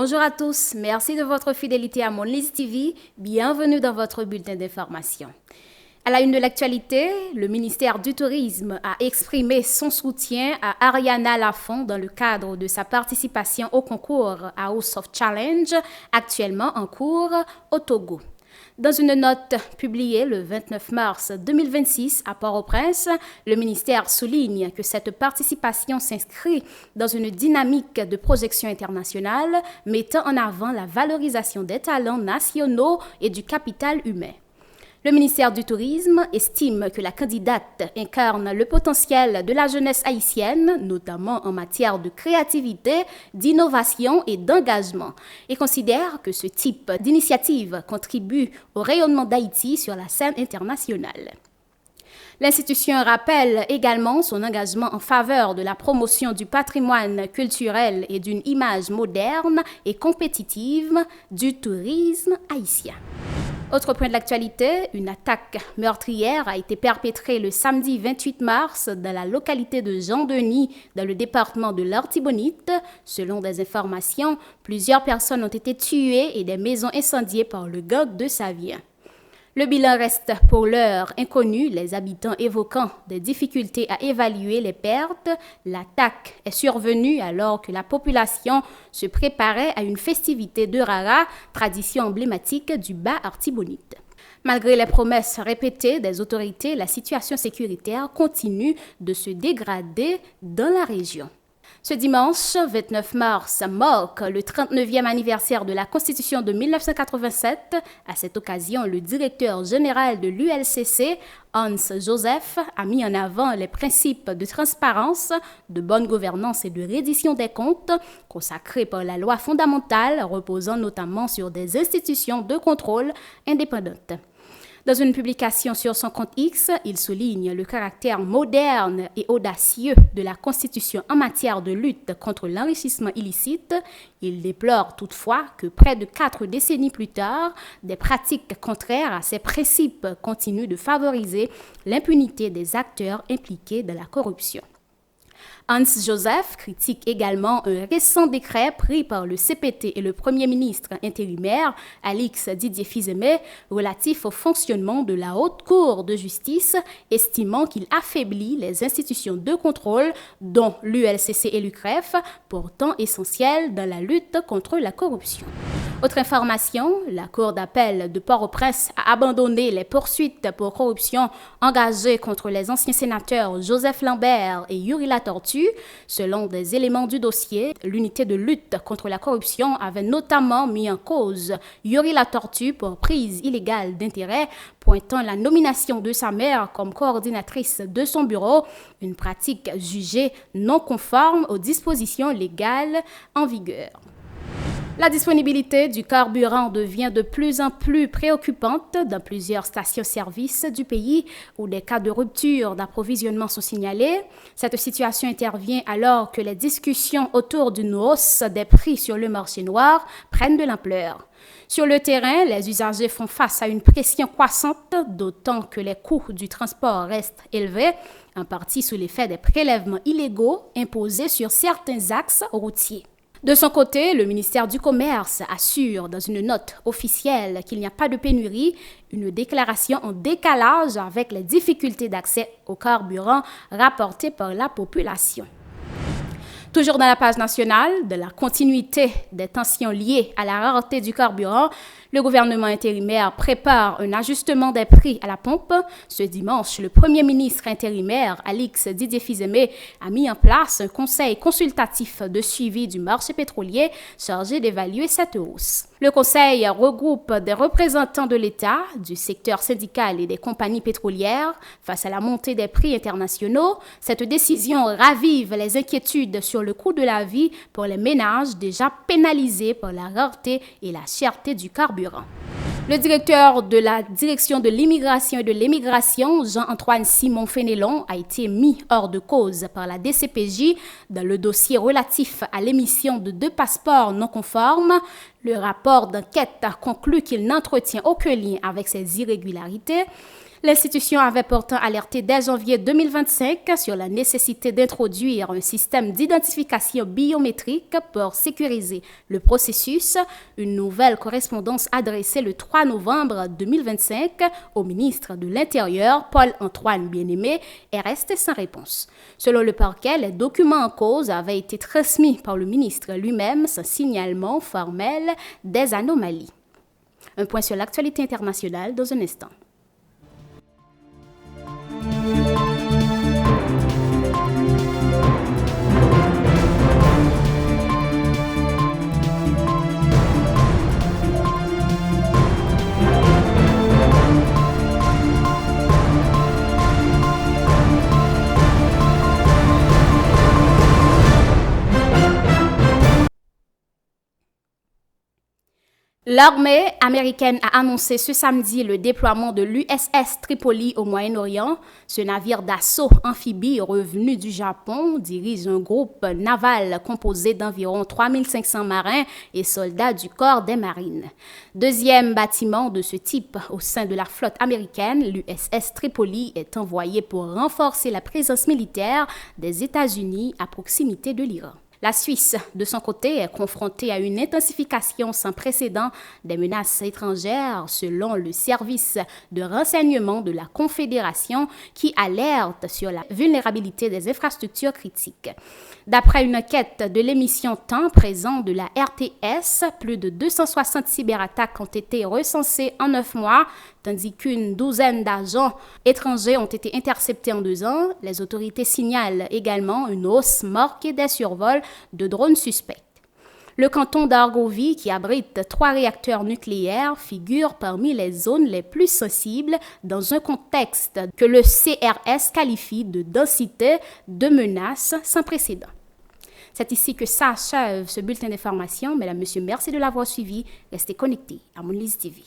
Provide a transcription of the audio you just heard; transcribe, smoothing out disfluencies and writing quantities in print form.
Bonjour à tous, merci de votre fidélité à Monlis TV. Bienvenue dans votre bulletin d'information. À la une de l'actualité, le ministère du Tourisme a exprimé son soutien à Ariana Lafont dans le cadre de sa participation au concours House of Challenge, actuellement en cours au Togo. Dans une note publiée le 29 mars 2026 à Port-au-Prince, le ministère souligne que cette participation s'inscrit dans une dynamique de projection internationale mettant en avant la valorisation des talents nationaux et du capital humain. Le ministère du Tourisme estime que la candidate incarne le potentiel de la jeunesse haïtienne, notamment en matière de créativité, d'innovation et d'engagement, et considère que ce type d'initiative contribue au rayonnement d'Haïti sur la scène internationale. L'institution rappelle également son engagement en faveur de la promotion du patrimoine culturel et d'une image moderne et compétitive du tourisme haïtien. Autre point de l'actualité, une attaque meurtrière a été perpétrée le samedi 28 mars dans la localité de Jean-Denis, dans le département de l'Artibonite. Selon des informations, plusieurs personnes ont été tuées et des maisons incendiées par le gang de Savien. Le bilan reste pour l'heure inconnu, les habitants évoquant des difficultés à évaluer les pertes. L'attaque est survenue alors que la population se préparait à une festivité de Rara, tradition emblématique du Bas-Artibonite. Malgré les promesses répétées des autorités, la situation sécuritaire continue de se dégrader dans la région. Ce dimanche 29 mars marque le 39e anniversaire de la Constitution de 1987. À cette occasion, le directeur général de l'ULCC, Hans Joseph, a mis en avant les principes de transparence, de bonne gouvernance et de reddition des comptes consacrés par la loi fondamentale, reposant notamment sur des institutions de contrôle indépendantes. Dans une publication sur son compte X, il souligne le caractère moderne et audacieux de la Constitution en matière de lutte contre l'enrichissement illicite. Il déplore toutefois que près de 4 décennies plus tard, des pratiques contraires à ces principes continuent de favoriser l'impunité des acteurs impliqués dans la corruption. Hans Joseph critique également un récent décret pris par le CPT et le Premier ministre intérimaire, Alix Didier Fils-Aimé, relatif au fonctionnement de la Haute Cour de justice, estimant qu'il affaiblit les institutions de contrôle, dont l'ULCC et l'UCREF, pourtant essentielles dans la lutte contre la corruption. Autre information, la Cour d'appel de Port-au-Prince a abandonné les poursuites pour corruption engagées contre les anciens sénateurs Joseph Lambert et Yuri Latortue. Selon des éléments du dossier, l'unité de lutte contre la corruption avait notamment mis en cause Yuri Latortue pour prise illégale d'intérêt, pointant la nomination de sa mère comme coordinatrice de son bureau, une pratique jugée non conforme aux dispositions légales en vigueur. La disponibilité du carburant devient de plus en plus préoccupante dans plusieurs stations-service du pays où des cas de rupture d'approvisionnement sont signalés. Cette situation intervient alors que les discussions autour d'une hausse des prix sur le marché noir prennent de l'ampleur. Sur le terrain, les usagers font face à une pression croissante, d'autant que les coûts du transport restent élevés, en partie sous l'effet des prélèvements illégaux imposés sur certains axes routiers. De son côté, le ministère du Commerce assure dans une note officielle qu'il n'y a pas de pénurie, une déclaration en décalage avec les difficultés d'accès au carburant rapportées par la population. Toujours dans la page nationale, de la continuité des tensions liées à la rareté du carburant, le gouvernement intérimaire prépare un ajustement des prix à la pompe. Ce dimanche, le Premier ministre intérimaire, Alix Didier Fils-Aimé, a mis en place un conseil consultatif de suivi du marché pétrolier chargé d'évaluer cette hausse. Le conseil regroupe des représentants de l'État, du secteur syndical et des compagnies pétrolières. Face à la montée des prix internationaux, cette décision ravive les inquiétudes sur le coût de la vie pour les ménages déjà pénalisés par la rareté et la cherté du carburant. Le directeur de la direction de l'immigration et de l'émigration, Jean-Antoine Simon Fénélon, a été mis hors de cause par la DCPJ dans le dossier relatif à l'émission de 2 passeports non conformes. Le rapport d'enquête a conclu qu'il n'entretient aucun lien avec ces irrégularités. L'institution avait pourtant alerté dès janvier 2025 sur la nécessité d'introduire un système d'identification biométrique pour sécuriser le processus. Une nouvelle correspondance adressée le 3 novembre 2025 au ministre de l'Intérieur, Paul-Antoine Bien-Aimé, est restée sans réponse. Selon le parquet, les documents en cause avaient été transmis par le ministre lui-même sans signalement formel des anomalies. Un point sur l'actualité internationale dans un instant. L'armée américaine a annoncé ce samedi le déploiement de l'USS Tripoli au Moyen-Orient. Ce navire d'assaut amphibie revenu du Japon dirige un groupe naval composé d'environ 3500 marins et soldats du corps des marines. Deuxième bâtiment de ce type au sein de la flotte américaine, l'USS Tripoli est envoyé pour renforcer la présence militaire des États-Unis à proximité de l'Iran. La Suisse, de son côté, est confrontée à une intensification sans précédent des menaces étrangères, selon le service de renseignement de la Confédération qui alerte sur la vulnérabilité des infrastructures critiques. D'après une enquête de l'émission Temps présent de la RTS, plus de 260 cyberattaques ont été recensées en 9 mois, tandis qu'une douzaine d'agents étrangers ont été interceptés en 2 ans. Les autorités signalent également une hausse marquée des survols de drones suspects. Le canton d'Argovie, qui abrite 3 réacteurs nucléaires, figure parmi les zones les plus sensibles dans un contexte que le CRS qualifie de densité de menaces sans précédent. C'est ici que s'achève ce bulletin d'information. Mesdames, Messieurs, merci de l'avoir suivi. Restez connectés à Mounlis TV.